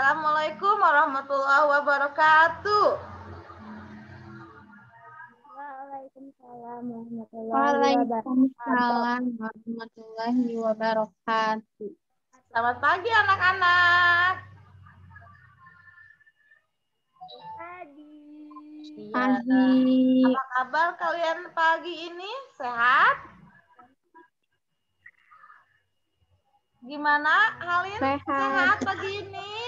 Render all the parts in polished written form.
Assalamualaikum warahmatullahi wabarakatuh. Waalaikumsalam warahmatullahi wabarakatuh. Selamat pagi anak-anak. Pagi. Apa kabar kalian pagi ini? Sehat? Gimana Halin? Sehat pagi ini?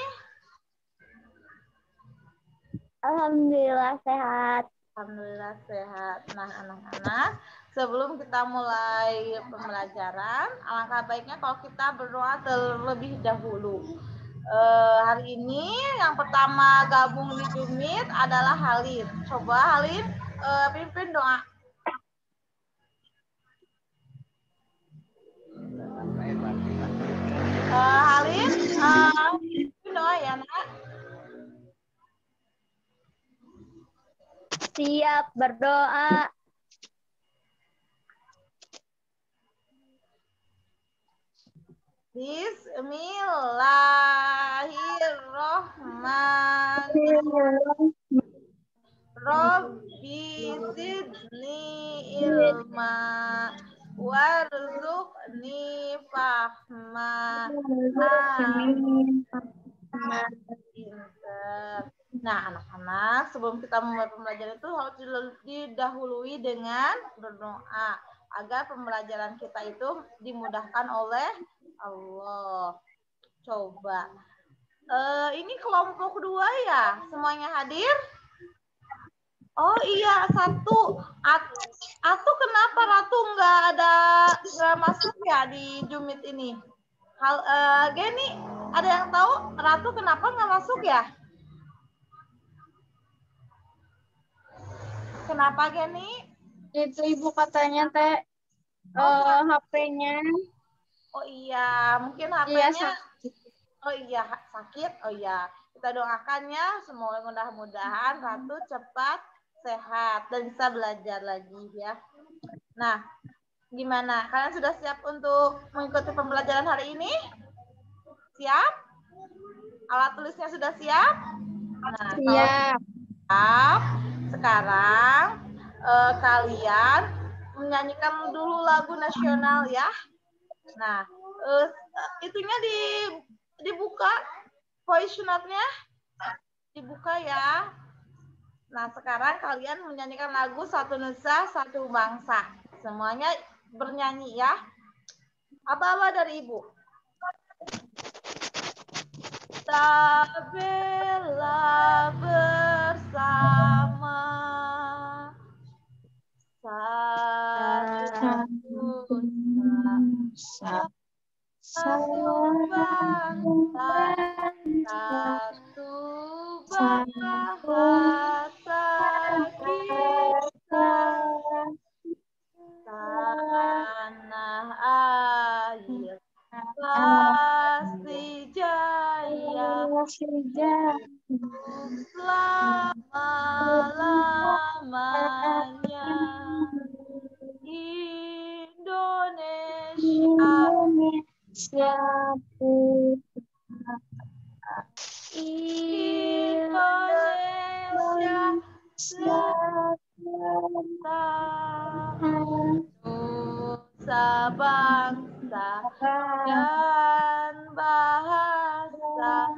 Alhamdulillah sehat. Alhamdulillah sehat. Nah, anak-anak, sebelum kita mulai pembelajaran, alangkah baiknya kalau kita berdoa terlebih dahulu. Hari ini yang pertama gabung di Jumit adalah Halin. Coba Halin pimpin doa. Halin, pimpin doa ya nak. Siap berdoa. Bismillahirrahmanirrahim. Rabbi zidni ilma warzuqni fahma. Nah, anak-anak, sebelum kita memulai pembelajaran itu harus didahului dengan berdoa agar pembelajaran kita itu dimudahkan oleh Allah. Coba. Ini kelompok kedua ya? Semuanya hadir? Oh iya, satu. Atu kenapa Ratu nggak masuk ya di Jumit ini? Geni, ada yang tahu Ratu kenapa nggak masuk ya? Kenapa Geni? Itu ibu katanya teh HP-nya. Oh iya, mungkin HP-nya. Sakit. Oh iya, sakit. Oh iya, kita doakan ya, semoga mudah-mudahan Ratu cepat sehat dan bisa belajar lagi ya. Nah, gimana? Kalian sudah siap untuk mengikuti pembelajaran hari ini? Siap? Alat tulisnya sudah siap? Nah, Siap. kalau siap, sekarang kalian menyanyikan dulu lagu nasional ya. Nah, itunya dibuka, voice note-nya dibuka ya. Nah, sekarang kalian menyanyikan lagu Satu Nusa, Satu Bangsa. Semuanya bernyanyi ya. Apa-apa dari Ibu? Kita bela bersama satu nusa, satu bangsa, satu bahasa kita, tanah air pasti jaya selama-lamanya. Indonesia nusa bangsa dan bahasa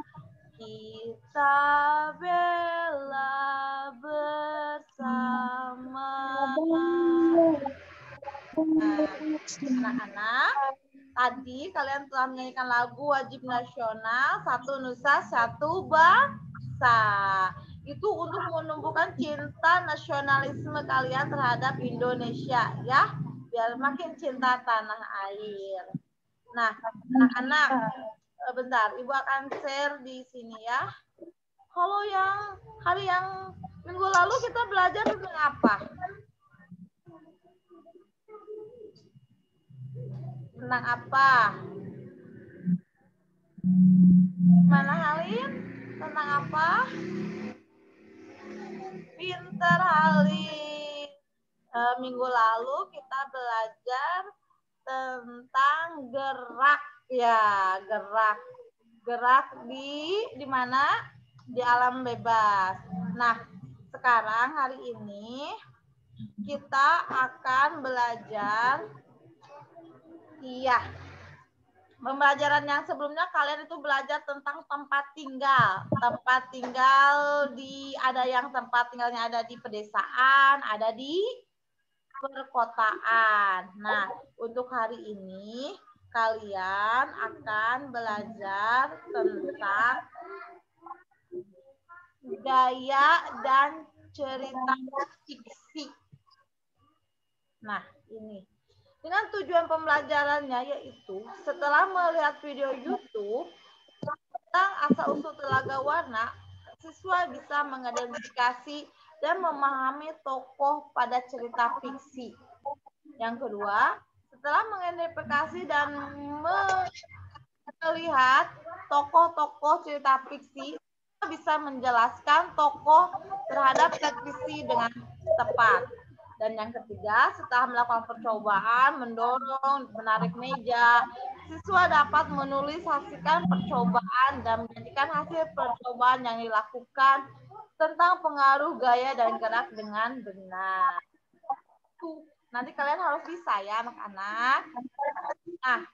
kita bela bersama. Nah, anak-anak, tadi kalian telah menyanyikan lagu wajib nasional Satu Nusa Satu Bangsa. Itu untuk menumbuhkan cinta nasionalisme kalian terhadap Indonesia ya, biar makin cinta tanah air. Nah, anak-anak, bentar, Ibu akan share di sini ya. Kalau yang hari yang minggu lalu kita belajar tentang apa? Tentang apa? Mana Halin? Tentang apa? Pinter Halin. Minggu lalu kita belajar tentang gerak ya, gerak. gerak di mana? Di alam bebas. Nah, sekarang hari ini kita akan belajar, iya, pembelajaran yang sebelumnya kalian itu belajar tentang tempat tinggal. Tempat tinggal ada yang tempat tinggalnya ada di pedesaan, ada di perkotaan. Nah, untuk hari ini kalian akan belajar tentang gaya dan cerita fiksi. Nah, ini. Dengan tujuan pembelajarannya yaitu setelah melihat video YouTube tentang asal-usul Telaga Warna, siswa bisa mengidentifikasi dan memahami tokoh pada cerita fiksi. Yang kedua, setelah mengidentifikasi dan melihat tokoh-tokoh cerita fiksi, bisa menjelaskan tokoh terhadap fiksi dengan tepat. Dan yang ketiga, setelah melakukan percobaan, mendorong, menarik meja, siswa dapat menulis hasilkan percobaan dan menjadikan hasil percobaan yang dilakukan tentang pengaruh gaya dan gerak dengan benar. Nanti kalian harus bisa ya anak-anak. Nah,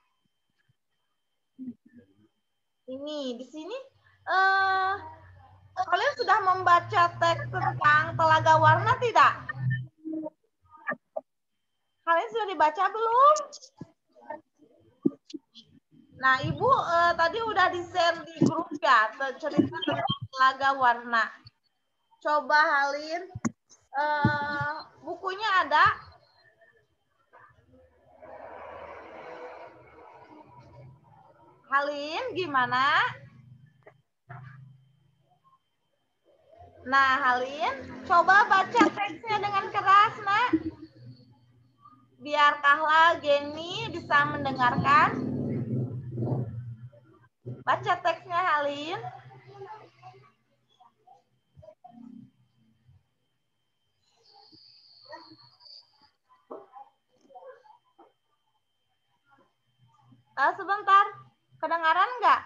ini di sini kalian sudah membaca teks tentang Telaga Warna tidak? Kalian sudah dibaca belum? Nah, Ibu tadi udah di-share di grup ya, cerita tentang Telaga Warna. Coba Halin, bukunya ada? Halin, gimana? Nah, Halin, coba baca teksnya dengan keras, nak. Biar Kahla, Geni bisa mendengarkan. Baca teksnya, Halin. Sebentar, kedengaran nggak?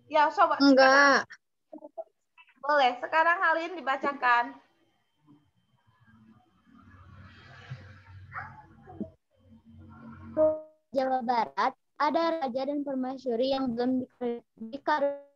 Ya, coba. Enggak. Boleh, sekarang Halin dibacakan. Jawa Barat ada raja dan permaisuri yang belum dikaruniai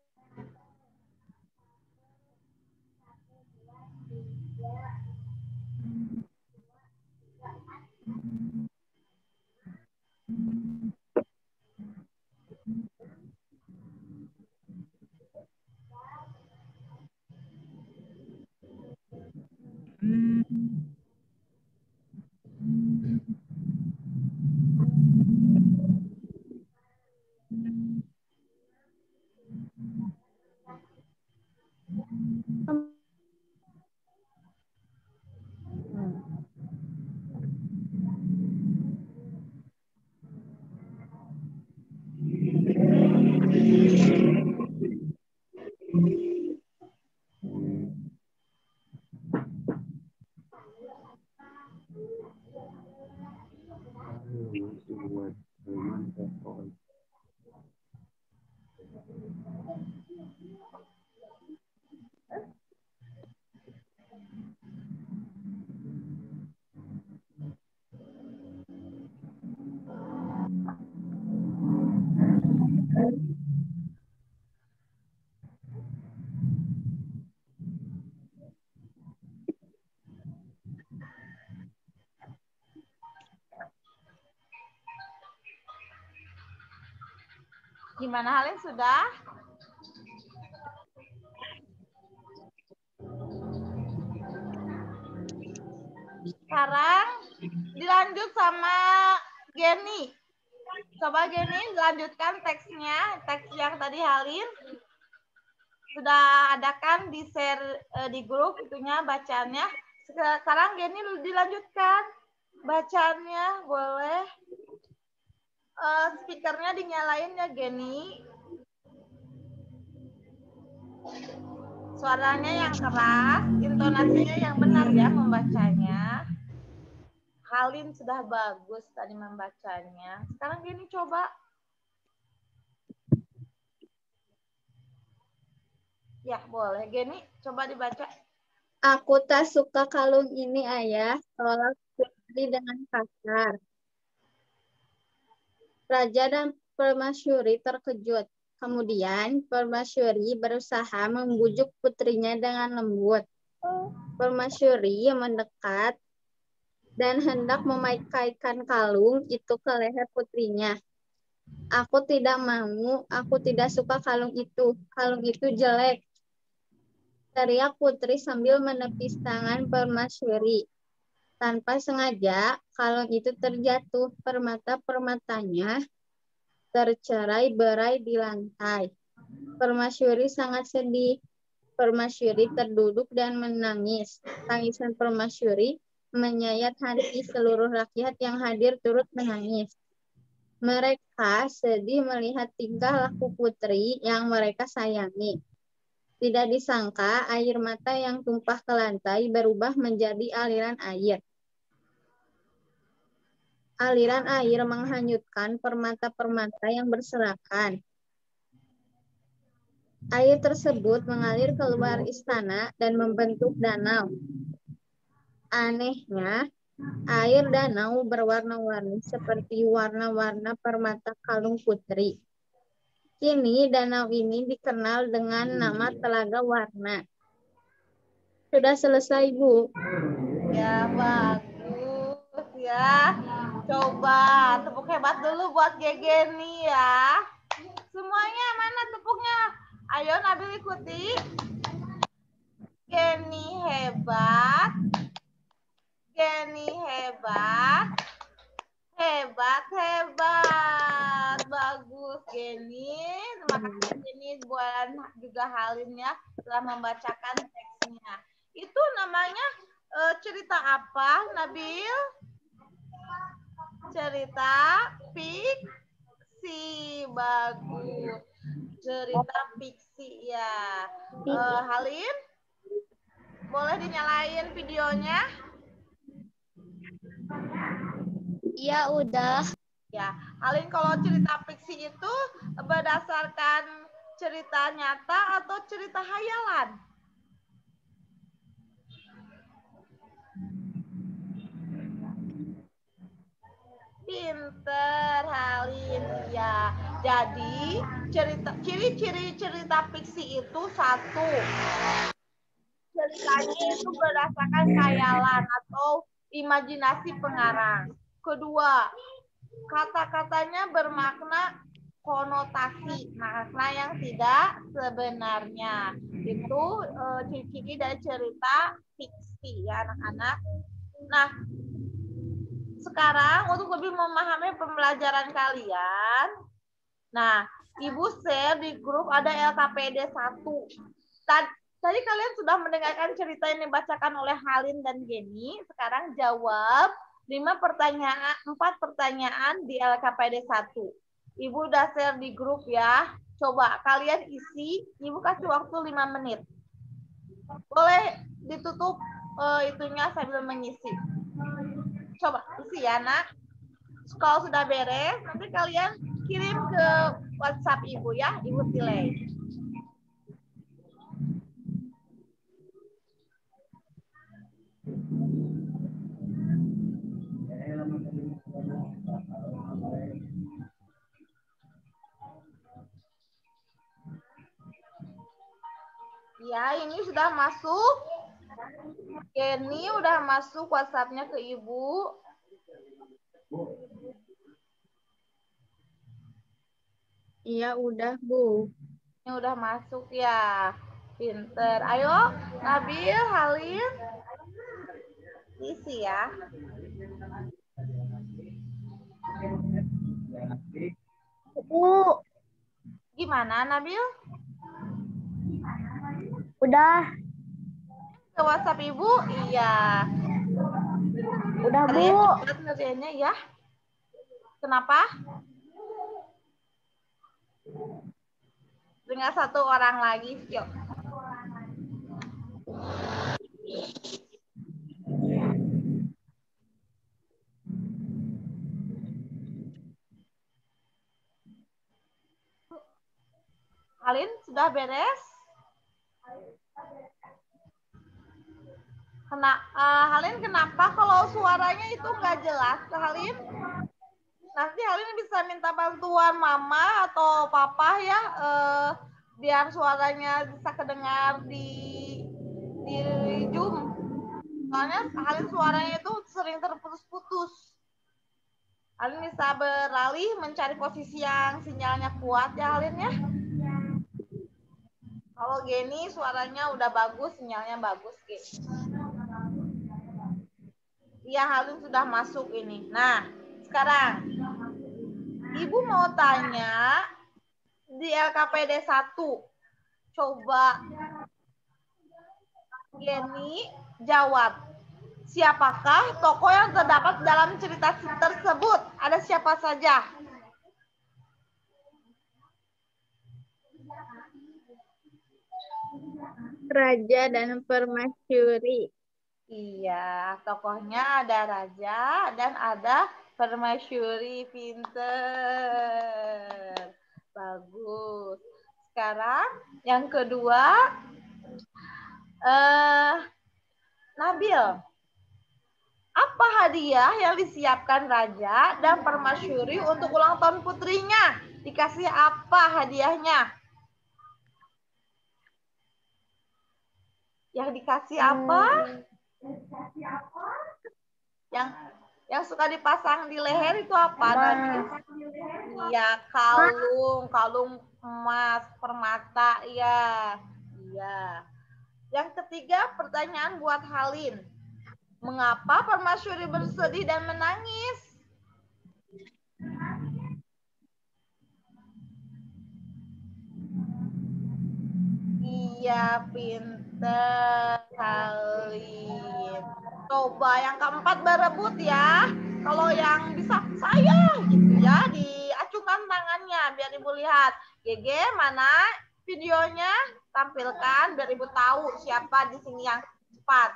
Gimana Halin, sudah? Sekarang dilanjut sama Geni. Coba Geni lanjutkan teksnya, teks yang tadi Halin sudah ada kan di share di grup itunya bacaannya. Sekarang Geni dilanjutkan bacaannya, boleh. Speakernya dinyalain ya Geni. Suaranya yang keras, intonasinya yang benar ya membacanya. Halin sudah bagus tadi membacanya. Sekarang Geni coba Ya, boleh. Geni, coba dibaca. Aku tak suka kalung ini, Ayah, tolak Putri dengan kasar. Raja dan permasyuri terkejut. Kemudian permasyuri berusaha membujuk putrinya dengan lembut. Permasyuri mendekat dan hendak memakaikan kalung itu ke leher putrinya. Aku tidak mau, aku tidak suka kalung itu. Kalung itu jelek. Teriak putri sambil menepis tangan permasyuri. Tanpa sengaja, kalung itu terjatuh. Permata-permatanya tercerai-berai di lantai. Permasyuri sangat sedih. Permasyuri terduduk dan menangis. Tangisan permasyuri menyayat hati seluruh rakyat yang hadir turut menangis. Mereka sedih melihat tingkah laku putri yang mereka sayangi. Tidak disangka air mata yang tumpah ke lantai berubah menjadi aliran air. Aliran air menghanyutkan permata-permata yang berserakan. Air tersebut mengalir keluar istana dan membentuk danau. Anehnya, air danau berwarna-warni seperti warna-warna permata kalung putri. Kini danau ini dikenal dengan nama Telaga Warna. Sudah selesai, Bu. Ya, bagus ya. Coba tepuk hebat dulu buat Gege nih ya. Semuanya mana tepuknya? Ayo Nabil ikuti. Geni hebat. Geni hebat. Hebat, hebat. Bagus Geni. Terima kasih Geni buat juga Halin ya telah membacakan teksnya. Itu namanya cerita apa, Nabil? Cerita fiksi. Bagus. Cerita fiksi ya. Halim, boleh dinyalain videonya? Iya, udah. Ya, Halim, kalau cerita fiksi itu berdasarkan cerita nyata atau cerita hayalan? Pinter Halim ya. Jadi ciri-ciri cerita fiksi itu satu, ceritanya itu berdasarkan khayalan atau imajinasi pengarang. Kedua, kata-katanya bermakna konotasi, makna yang tidak sebenarnya. Itu ciri-ciri dari cerita fiksi ya anak-anak. Nah, sekarang untuk lebih memahami pembelajaran kalian, nah, Ibu share di grup ada LKPD 1. Tadi kalian sudah mendengarkan cerita yang dibacakan oleh Halin dan Geni. Sekarang jawab 4 pertanyaan di LKPD 1. Ibu udah share di grup ya. Coba kalian isi, Ibu kasih waktu 5 menit. Boleh ditutup itunya sambil mengisi. Coba isi ya, Nak. Kalau sudah beres, nanti kalian kirim ke WhatsApp Ibu ya. Ibu delay. Ya, ini sudah masuk. Geni udah masuk WhatsApp-nya ke Ibu. Iya, udah, Bu. Ini udah masuk ya. Pinter. Ayo, Nabil, Halim. Isi ya. Bu, Gimana, Nabil? udah. Ke WhatsApp Ibu? Iya. Udah, Bu. Kalian cepat ngerjainnya ya. Kenapa? Dengan 1 orang lagi, yuk. Halin, sudah beres? Halin, kenapa kalau suaranya itu nggak jelas, Halin? Nanti Halin bisa minta bantuan mama atau papa ya, biar suaranya bisa kedengar di Zoom. Soalnya Halin suaranya itu sering terputus-putus. Halin bisa beralih mencari posisi yang sinyalnya kuat ya Halin ya. Kalau Geni suaranya udah bagus, sinyalnya bagus, Ge. Iya, Halin sudah masuk ini. Nah, sekarang Ibu mau tanya di LKPD 1. Coba Geni jawab. Siapakah tokoh yang terdapat dalam cerita tersebut? Ada siapa saja? Raja dan permasyuri. Iya, tokohnya ada raja dan ada permasyuri. Pinter. Bagus. Sekarang yang kedua, Nabil. Apa hadiah yang disiapkan raja dan permasyuri untuk ulang tahun putrinya? Dikasih apa hadiahnya? Yang dikasih apa? Yang suka dipasang di leher itu apa? Iya, kalung emas, permata, iya. Iya. Yang ketiga, pertanyaan buat Halin. Mengapa permasyuri bersedih dan menangis? Iya, pinter Halin. Coba yang keempat berebut ya. Kalau yang bisa saya gitu ya, diacungkan tangannya biar Ibu lihat. GG mana videonya? Tampilkan biar Ibu tahu siapa di sini yang cepat.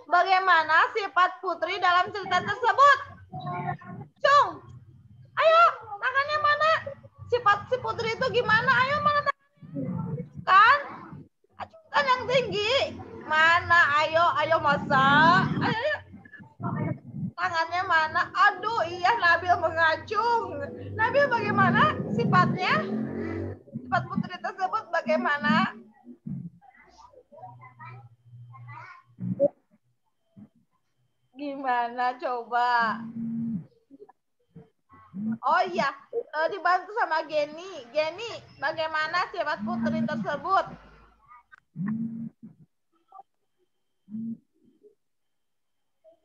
Bagaimana sifat putri dalam cerita tersebut? Cung, ayo tangannya mana? Sifat si putri itu gimana? Ayo mana tangannya? Kan? Acungkan yang tinggi. Mana? Ayo masa. Ayo. Tangannya mana? Aduh, iya Nabil mengacung. Nabil bagaimana sifatnya? Sifat putri tersebut bagaimana? Gimana coba? Oh iya, dibantu sama Geni. Geni, bagaimana sifat putri tersebut?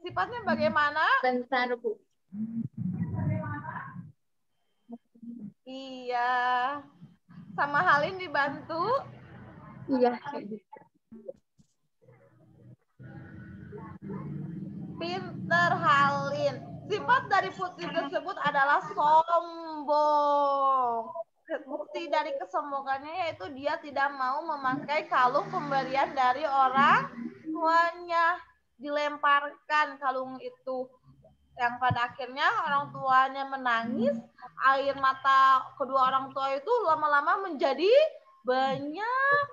Sifatnya bagaimana? Bentar, Bu. Iya. Sama Halin dibantu? Iya. Pinter Halin. Sifat dari putri tersebut adalah sombong. Bukti dari kesombongannya yaitu dia tidak mau memakai kalung pemberian dari orang tuanya. Dilemparkan kalung itu. Yang pada akhirnya orang tuanya menangis, air mata kedua orang tua itu lama-lama menjadi banyak,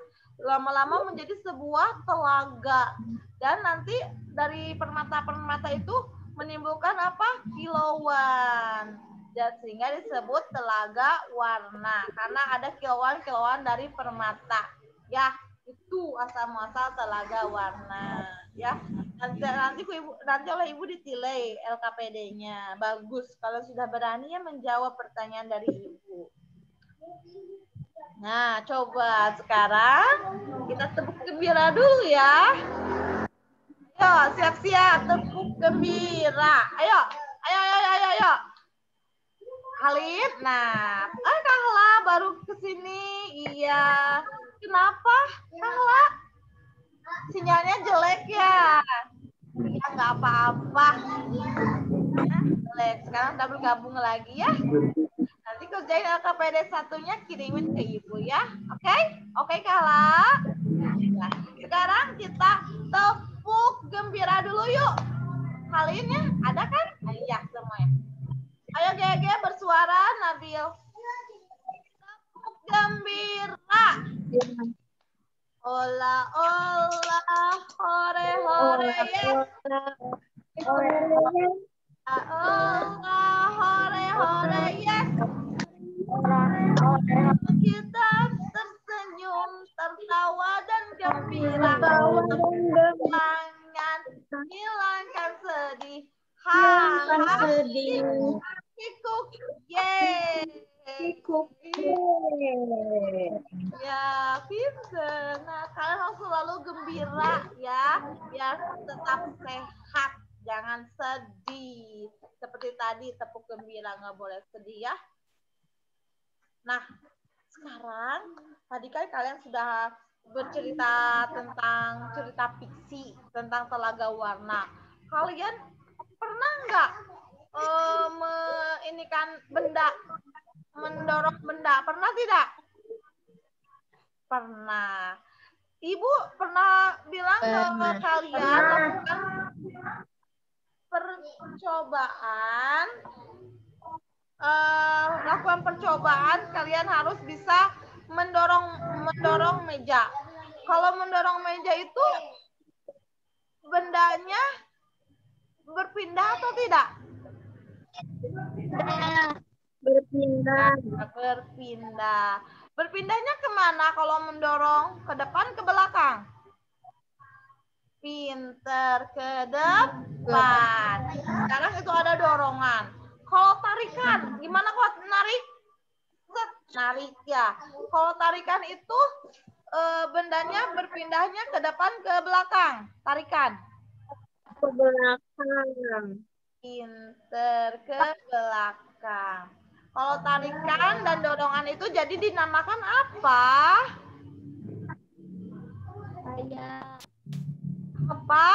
lama-lama menjadi sebuah telaga. Dan nanti dari permata-permata itu menimbulkan apa? Kilauan. Dan sehingga disebut telaga warna karena ada kilauan-kilauan dari permata. Ya, itu asal-muasal telaga warna, ya. Nanti oleh Ibu ditilai LKPD-nya. Bagus kalau sudah berani ya menjawab pertanyaan dari Ibu. Nah, coba sekarang kita tepuk gembira dulu ya. Ayo, siap-siap tepuk gembira. Ayo. Halid, nah, Kahla baru kesini. Iya. Kenapa, Kahla? Sinyalnya jelek ya? Iya, nggak apa-apa. Nah, jelek. Sekarang kita bergabung lagi ya. Nanti kerjain LKPD 1-nya kirimin ke Ibu ya. Oke? Oke, Kahla? Nah, sekarang kita tepuk gembira dulu yuk. Halinnya ada kan? Iya, semuanya. Ayo GG bersuara, Nabil. Tepuk gembira. Ola, ola, yes. Allah, hore, yes. Kita tersenyum, tertawa dan gembira. Jangan hilangkan sedih. Kikuk, yeay. Ya, pinter. Nah, kalian harus selalu gembira ya, biar tetap sehat. Jangan sedih. Seperti tadi, tepuk gembira, nggak boleh sedih ya. Nah, sekarang tadi kan kalian sudah bercerita tentang cerita fiksi, tentang Telaga Warna. Kalian pernah nggak mendorong benda? Pernah tidak? Pernah. Ibu pernah bilang ke kalian lakukan percobaan, kalian harus bisa mendorong meja. Kalau mendorong meja itu bendanya berpindah atau tidak? Berpindah. Berpindahnya kemana kalau mendorong? Ke depan, ke belakang? Pinter, ke depan. Sekarang itu ada dorongan. Kalau tarikan, gimana kok narik? Narik ya. Kalau tarikan itu bendanya berpindahnya ke depan, ke belakang. Tarikan. Ke belakang. Pinter, ke belakang. Kalau tarikan dan dorongan itu jadi dinamakan apa? Apa?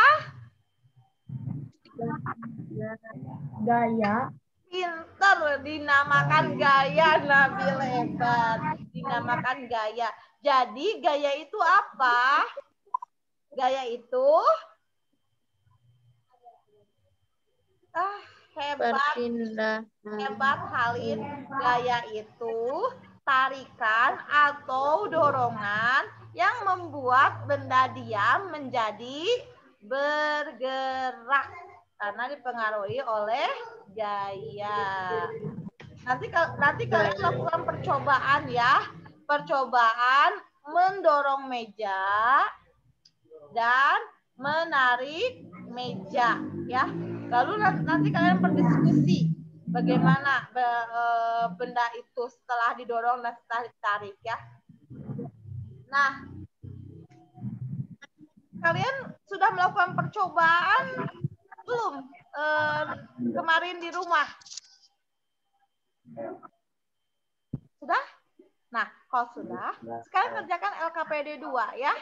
Gaya. Pinter, dinamakan gaya. Nabil hebat. Dinamakan gaya. Jadi gaya itu apa? Gaya itu hebat. Berpindah. Hebat Halin. Gaya itu tarikan atau dorongan yang membuat benda diam menjadi bergerak karena dipengaruhi oleh gaya. Nanti kalian lakukan percobaan ya. Percobaan mendorong meja dan menarik meja ya. Lalu nanti kalian berdiskusi bagaimana benda itu setelah didorong dan setelah ditarik ya. Nah, kalian sudah melakukan percobaan belum kemarin di rumah? Sudah? Nah, kalau sudah, sekarang kerjakan LKPD 2 ya.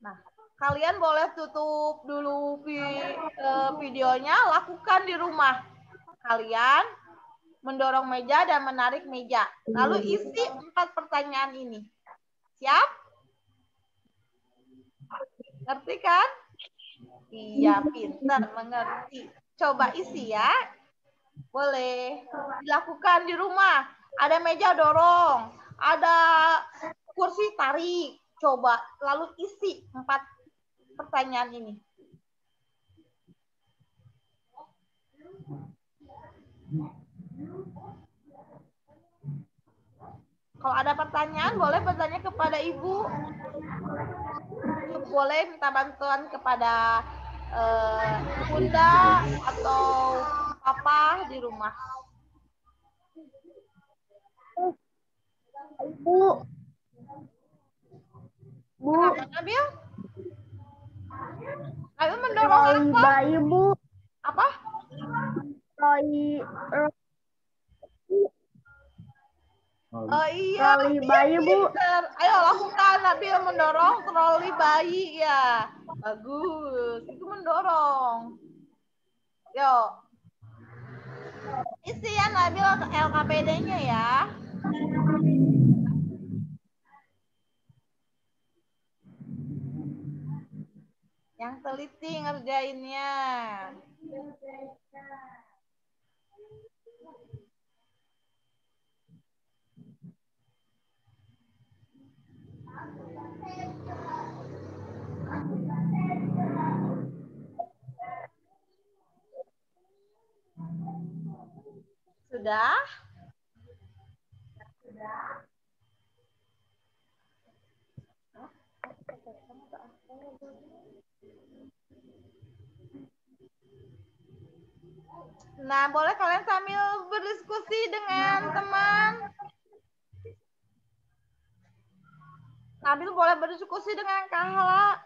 Nah, kalian boleh tutup dulu videonya, lakukan di rumah. Kalian mendorong meja dan menarik meja. Lalu isi 4 pertanyaan ini. Siap? Ngerti kan? Iya, pintar, mengerti. Coba isi ya. Boleh dilakukan di rumah. Ada meja dorong, ada kursi tarik. Coba lalu isi 4 pertanyaan ini. Kalau ada pertanyaan, boleh bertanya kepada ibu. Boleh minta bantuan kepada bunda atau papa di rumah. Bu. Kenapa, Nabil? Nabil mendorong apa? Bayi, Bu. Apa? Oh iya, troli bayi, Bu. Ayo lakukan, Nabil mendorong troli bayi ya. Bagus, itu mendorong. Yuk. Isi ya Nabil LKPD-nya ya. Yang teliti ngerjainnya. Sudah? Nah, boleh kalian sambil berdiskusi dengan teman. Nabil boleh berdiskusi dengan Kahla.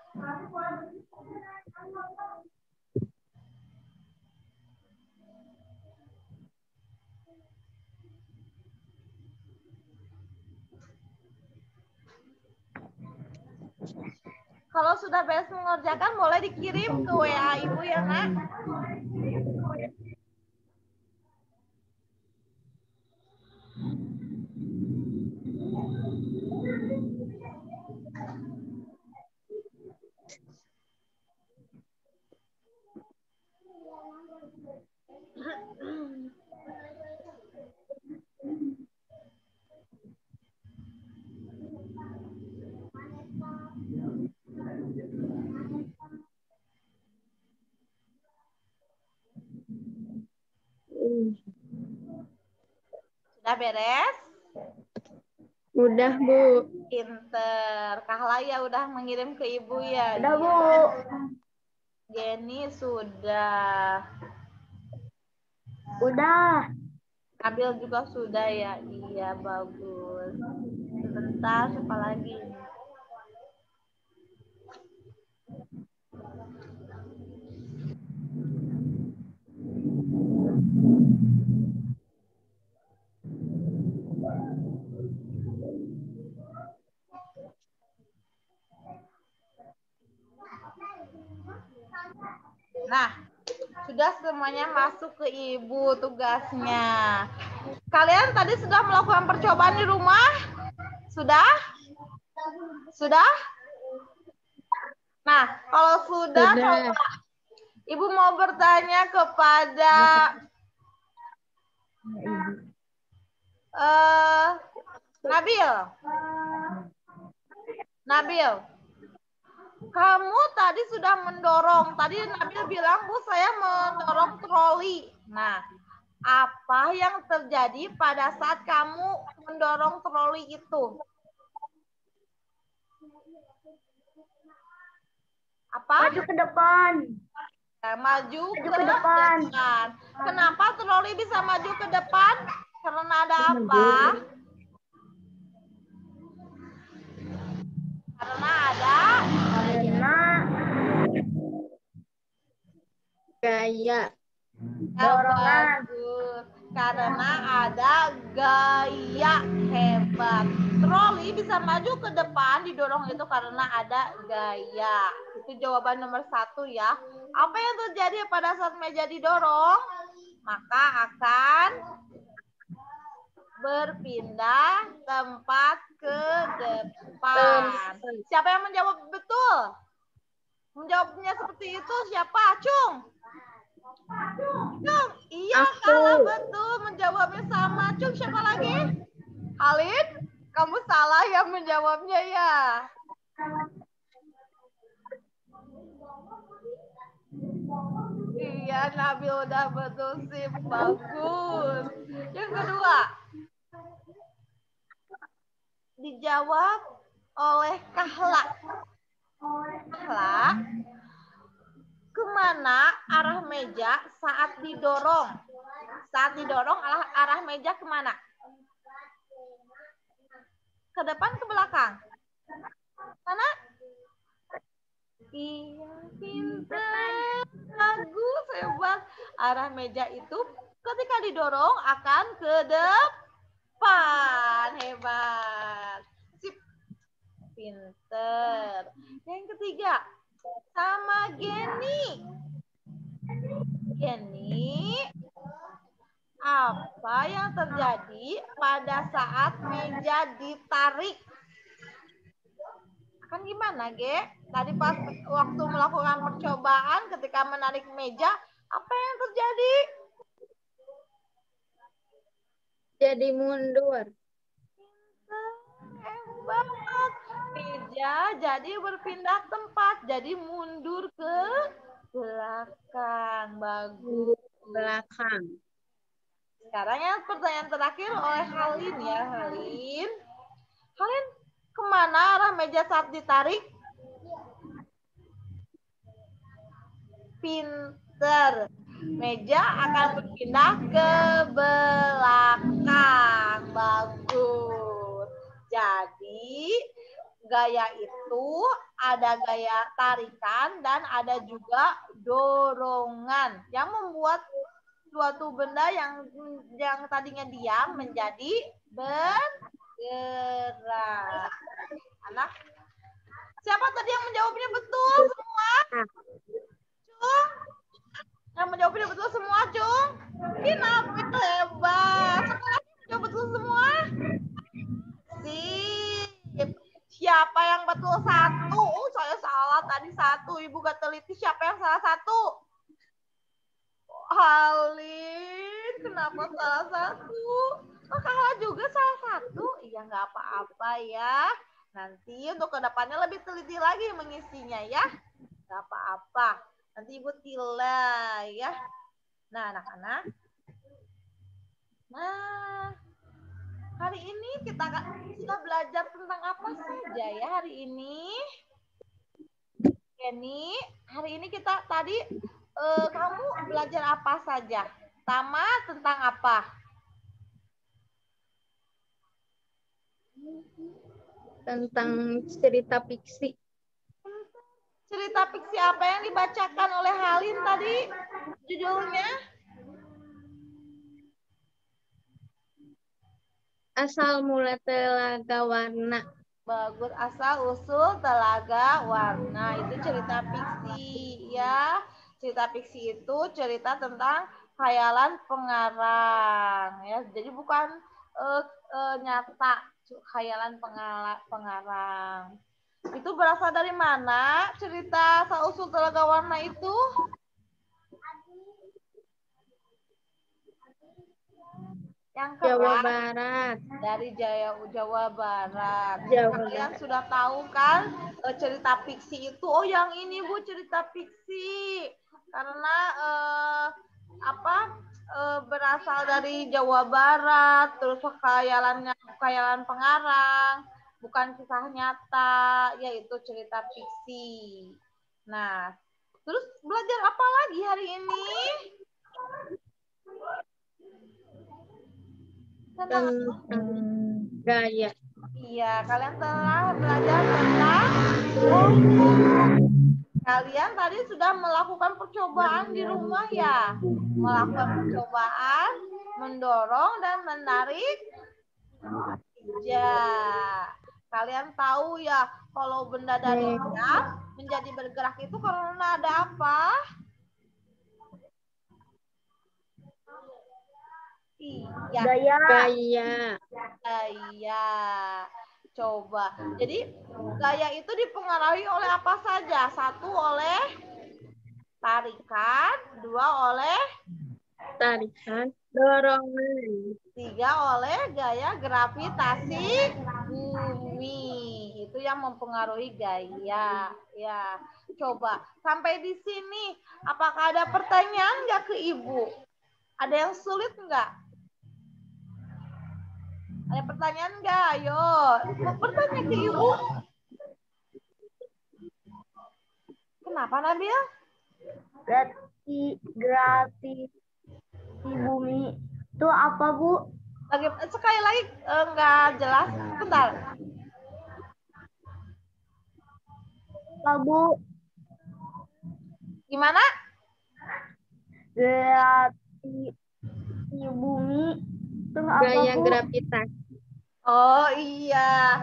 Kalau sudah beres mengerjakan, boleh dikirim ke WA Ibu ya, Nak. Sudah beres? Udah, Bu. Pinter. Kahla ya udah mengirim ke Ibu ya. Udah, Bu. Jenny sudah. Udah. Nabil juga sudah ya. Iya, bagus. Sebentar, siapa lagi? Nah, sudah semuanya masuk ke Ibu tugasnya. Kalian tadi sudah melakukan percobaan di rumah? Sudah? Sudah? Nah, kalau sudah, coba Ibu mau bertanya kepada Nabil. Nabil, kamu tadi sudah mendorong. Tadi Nabil bilang, Bu, saya mendorong troli. Nah, apa yang terjadi pada saat kamu mendorong troli itu? Apa? Maju ke depan. Nah, maju ke depan. Kenapa troli bisa maju ke depan? Karena ada apa? Karena ada Gaya. dorongan. Bagus. Karena ada gaya. Hebat. Troli bisa maju ke depan didorong itu karena ada gaya. Itu jawaban nomor 1 ya. Apa yang terjadi pada saat meja didorong? Maka akan berpindah tempat ke depan. Siapa yang menjawab betul? Menjawabnya seperti itu siapa? Cung. Cung, iya, Kahla betul menjawabnya sama. Cung, siapa lagi? Halid, kamu salah ya menjawabnya ya. Iya, Nabil udah betul sih. Bagus. Yang kedua, dijawab oleh Kahla. Kahla, kemana arah meja saat didorong? Saat didorong arah meja kemana? Ke depan, ke belakang? Mana? Iya, pintar. Bagus, hebat. Arah meja itu ketika didorong akan ke depan. Hebat. Sip. Pintar. Yang ketiga, sama Geni. Geni, apa yang terjadi pada saat meja ditarik? Kan gimana, Ge? Tadi pas waktu melakukan percobaan ketika menarik meja, apa yang terjadi? Jadi mundur. Hebat. Meja jadi berpindah tempat, jadi mundur ke belakang. Bagus. Belakang. Sekarang yang pertanyaan terakhir oleh Halin ya, Halin. Halin, kemana arah meja saat ditarik? Pinter. Meja akan berpindah ke belakang. Bagus. Jadi, gaya itu ada gaya tarikan dan ada juga dorongan yang membuat suatu benda yang tadinya diam menjadi bergerak. Anak, siapa tadi yang menjawabnya betul semua? Cung? Yang menjawabnya betul semua, Cung? Nabil hebat. Sekolahnya menjawab betul semua? Sip. Siapa yang betul satu? Oh, saya salah tadi satu. Ibu gak teliti siapa yang salah satu? Halin, kenapa salah satu? Oh, Kahla juga salah satu? Iya, nggak apa-apa ya. Nanti untuk kedepannya lebih teliti lagi mengisinya ya. Nggak apa-apa. Nanti Ibu tilai ya. Nah, anak-anak. Nah, hari ini kita belajar tentang apa saja ya hari ini? Kenny, hari ini kita tadi kamu belajar apa saja? Pertama tentang apa? Tentang cerita fiksi. Cerita fiksi apa yang dibacakan oleh Halin tadi? Judulnya? Asal mula Telaga Warna. Bagus, asal usul telaga warna. Itu cerita fiksi ya. Cerita fiksi itu cerita tentang khayalan pengarang ya. Jadi bukan nyata, khayalan pengarang. Itu berasal dari mana cerita asal usul telaga warna itu? Yang Jawa keras Barat. dari Jawa Barat. Jawa Kalian Barat. sudah tahu kan cerita fiksi itu? Oh, yang ini Bu cerita fiksi. Karena berasal dari Jawa Barat, terus khayalan pengarang, bukan kisah nyata, yaitu cerita fiksi. Nah, terus belajar apa lagi hari ini? Tentang gaya. Iya, kalian telah belajar tentang kalian tadi sudah melakukan percobaan di rumah ya? Melakukan percobaan, mendorong dan menarik. Ya, kalian tahu ya kalau benda dari diam menjadi bergerak itu karena ada apa? Iya. Gaya. Gaya. Coba. Jadi gaya itu dipengaruhi oleh apa saja? Satu oleh tarikan, dua oleh Tarikan, dorongan. tiga oleh gaya gravitasi bumi. Itu yang mempengaruhi gaya. Ya, coba sampai di sini. Apakah ada pertanyaan nggak ke Ibu? Ada yang sulit nggak? Ada pertanyaan nggak? Ayo, mau bertanya ke Ibu. Kenapa, Nabil? Gravitasi bumi itu apa, Bu? Sekali lagi nggak jelas. Bentar. Apa, Bu? Gimana? Gravitasi bumi itu apa, Gaya Bu? gravitasi. Oh iya,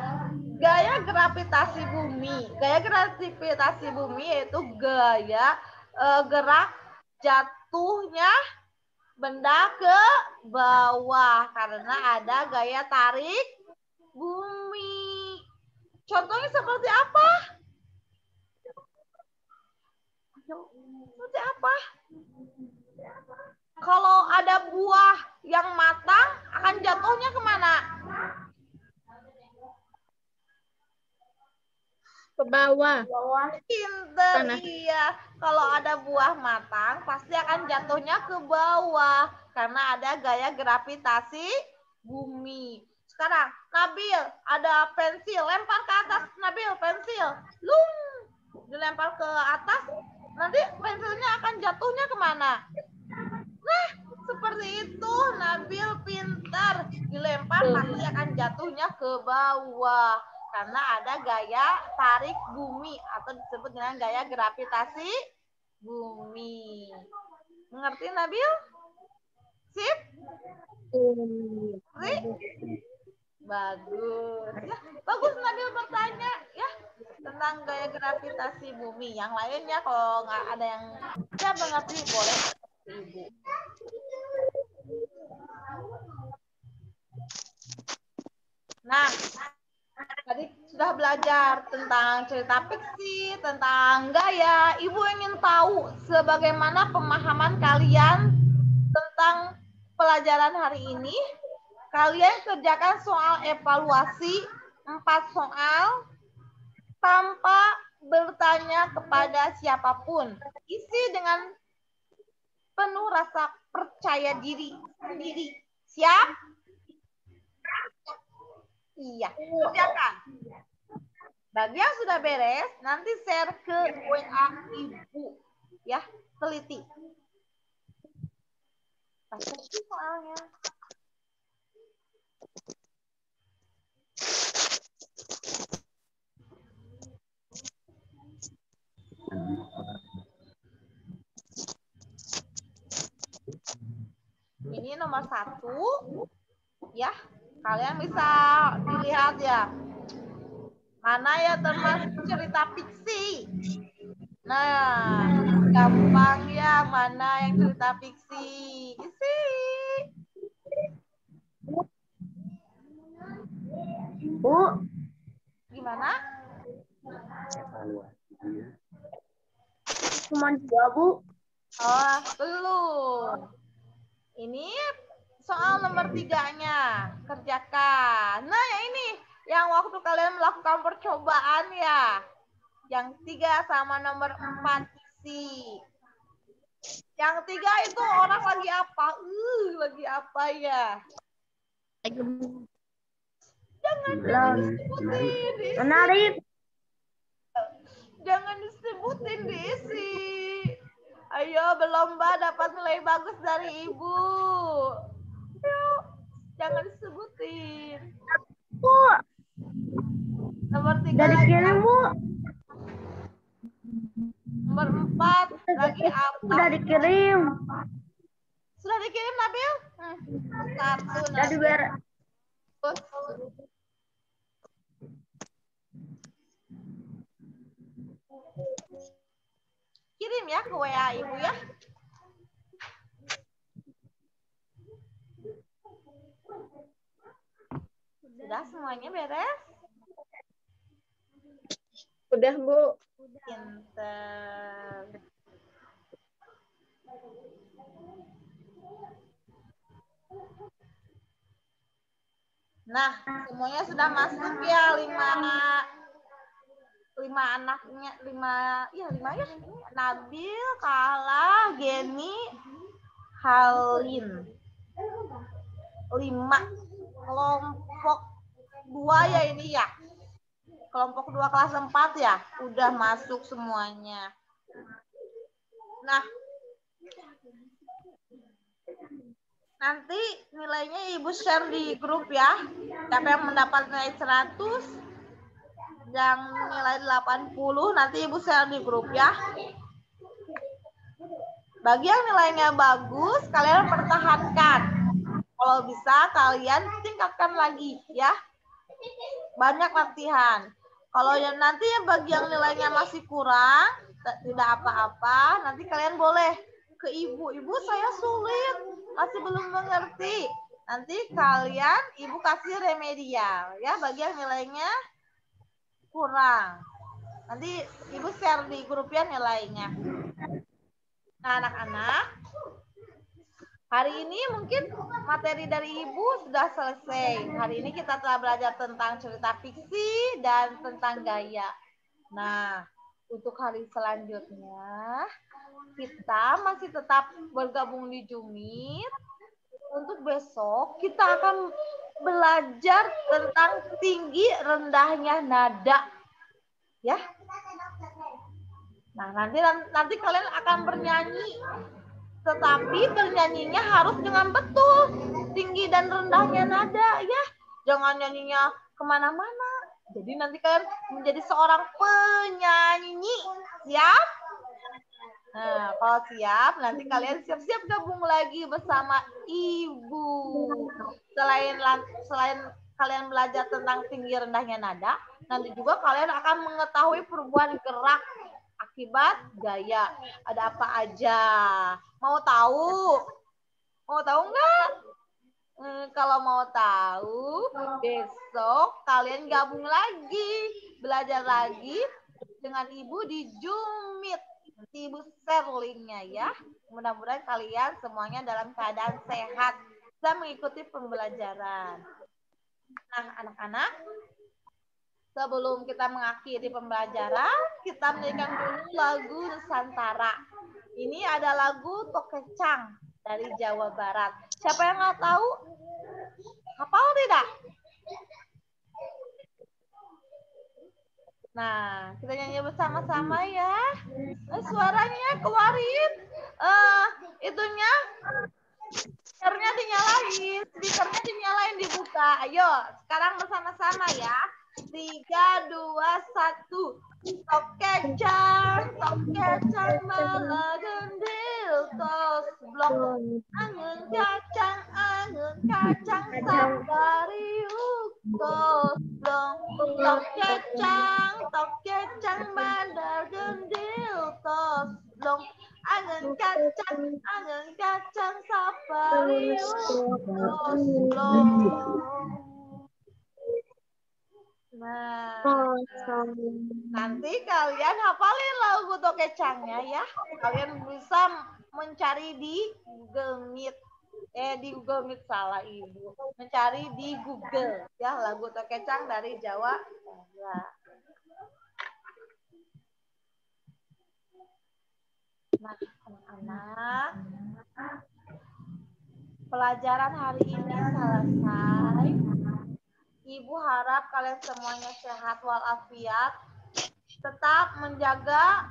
gaya gravitasi bumi. Gaya gravitasi bumi yaitu gaya gerak jatuhnya benda ke bawah karena ada gaya tarik bumi. Contohnya seperti apa? Seperti apa? Kalau ada buah yang matang akan jatuhnya kemana? Ke bawah. Pinter, Tanah. iya. Kalau ada buah matang, pasti akan jatuhnya ke bawah. Karena ada gaya gravitasi bumi. Sekarang, Nabil, ada pensil. Lempar ke atas, Nabil, pensil. Lung. Dilempar ke atas, nanti pensilnya akan jatuhnya kemana? Nah, seperti itu. Nabil pintar. Dilempar, pasti akan jatuhnya ke bawah. Karena ada gaya tarik bumi atau disebut dengan gaya gravitasi bumi. Mengerti Nabil? Sip? Bagus. Ya, bagus Nabil bertanya ya tentang gaya gravitasi bumi. Yang lainnya kalau nggak ada yang ya mengerti boleh Ibu. Nah, tadi sudah belajar tentang cerita fiksi, tentang gaya. Ibu ingin tahu sebagaimana pemahaman kalian tentang pelajaran hari ini. Kalian kerjakan soal evaluasi 4 soal tanpa bertanya kepada siapapun. Isi dengan penuh rasa percaya diri sendiri. Siap? Iya, kerjakan. Bagi yang sudah beres, nanti share ke WA Ibu. Ya, teliti. Baca soalnya. Ini nomor 1. Ya, kalian bisa dilihat ya. Mana ya termasuk cerita fiksi? Nah, gampang ya mana yang cerita fiksi. Isi. Bu, Gimana? cuma 2, Bu. Oh, belum. Ini soal nomor 3-nya. Kerjakan. Nah, ya ini. Yang waktu kalian melakukan percobaan ya. Yang 3 sama nomor 4 isi. Yang 3 itu orang lagi apa? Lagi apa ya? Jangan disebutin diisi. Menarik. Jangan disebutin diisi. Ayo berlomba dapat nilai bagus dari Ibu. Yuk, jangan disebutin. Bu, Nomor 3 udah lagi dikirim, apa? Bu. Nomor 4 lagi apa? Udah dikirim. Sudah dikirim Nabil? 1 Udah diber. Kirim ya ke WA Ibu ya. Sudah semuanya beres? Udah, Bu. Pinter. Nah, semuanya sudah masuk ya 5 anaknya, 5 ya. Nabil, Kala, Geni, Halin. 5 kelompok 2 ya ini ya. Kelompok 2 kelas 4 ya. Udah masuk semuanya. Nah, nanti nilainya Ibu share di grup ya. Siapa yang mendapat nilai 100, yang nilai 80, nanti Ibu share di grup ya. Bagi yang nilainya bagus, kalian pertahankan. Kalau bisa, kalian tingkatkan lagi ya. Banyak latihan. Kalau yang nanti bagi yang nilainya masih kurang, tidak apa-apa, nanti kalian boleh ke Ibu. Ibu, saya sulit, masih belum mengerti. Nanti kalian, Ibu kasih remedial ya, bagi yang nilainya kurang. Nanti Ibu share di grupnya nilainya. Nah, anak-anak, hari ini mungkin materi dari Ibu sudah selesai. Hari ini kita telah belajar tentang cerita fiksi dan tentang gaya. Nah, untuk hari selanjutnya, kita masih tetap bergabung di Jumit. Untuk besok, kita akan belajar tentang tinggi rendahnya nada. Ya. Nah, nanti kalian akan bernyanyi. Tetapi bernyanyinya harus dengan betul. Tinggi dan rendahnya nada, ya. Jangan nyanyinya kemana-mana. Jadi nanti kalian menjadi seorang penyanyi. Siap? Nah, kalau siap, nanti kalian siap-siap gabung lagi bersama Ibu. Selain kalian belajar tentang tinggi rendahnya nada, nanti juga kalian akan mengetahui perubahan gerak akibat gaya. Ada apa aja? Mau tahu? Mau tahu nggak? Kalau mau tahu, besok kalian gabung lagi, belajar lagi dengan Ibu di Jumit. Ibu share linknya ya. Mudah-mudahan kalian semuanya dalam keadaan sehat dan mengikuti pembelajaran. Nah, anak-anak, sebelum kita mengakhiri pembelajaran, kita menyanyikan dulu lagu Nusantara. Ini ada lagu Tokecang dari Jawa Barat. Siapa yang nggak tahu? Hafal tidak? Nah, kita nyanyi bersama-sama ya. Suaranya keluarin. Itunya speakernya dinyalain, dibuka. Ayo, sekarang bersama-sama ya. 3, 2, 1. Tokecang malagendil tos blok. Angen kacang sabariuk tos blok. Tokecang malagendil tos blok. Angen kacang sabariuk tos blok. Nah, nanti kalian hafalin lagu Tokecangnya ya. Kalian bisa mencari di Google Meet. Di Google Meet salah Ibu. Mencari di Google ya lagu Tokecang dari Jawa. Nah, anak-anak, pelajaran hari ini selesai. Ibu harap kalian semuanya sehat walafiat, tetap menjaga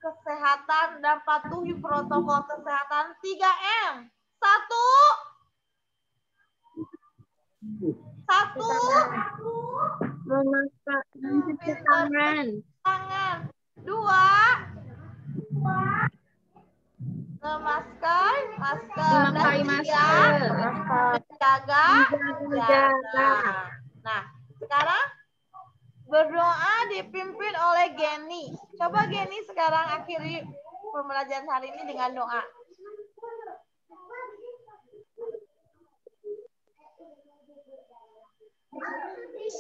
kesehatan dan patuhi protokol kesehatan 3M. 1. Mencuci tangan. 2. Memakai masker. Menjaga jarak. Nah, sekarang berdoa dipimpin oleh Geni. Coba Geni sekarang akhiri pembelajaran hari ini dengan doa.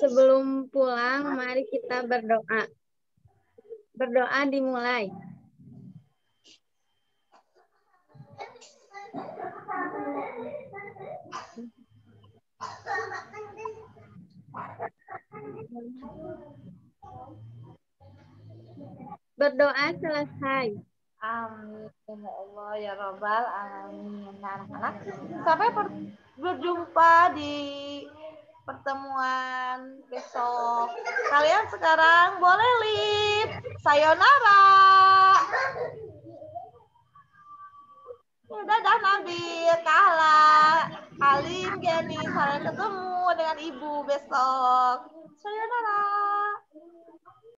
Sebelum pulang, mari kita berdoa. Berdoa dimulai. Berdoa selesai. Amin ya Allah ya Rabbal alamin. Nah, anak-anak, sampai berjumpa di pertemuan besok. Kalian sekarang boleh leave. Sayonara. Dadah Nabil, Kahla, Halim, Geni. Sampai ketemu dengan Ibu besok. Sayonara.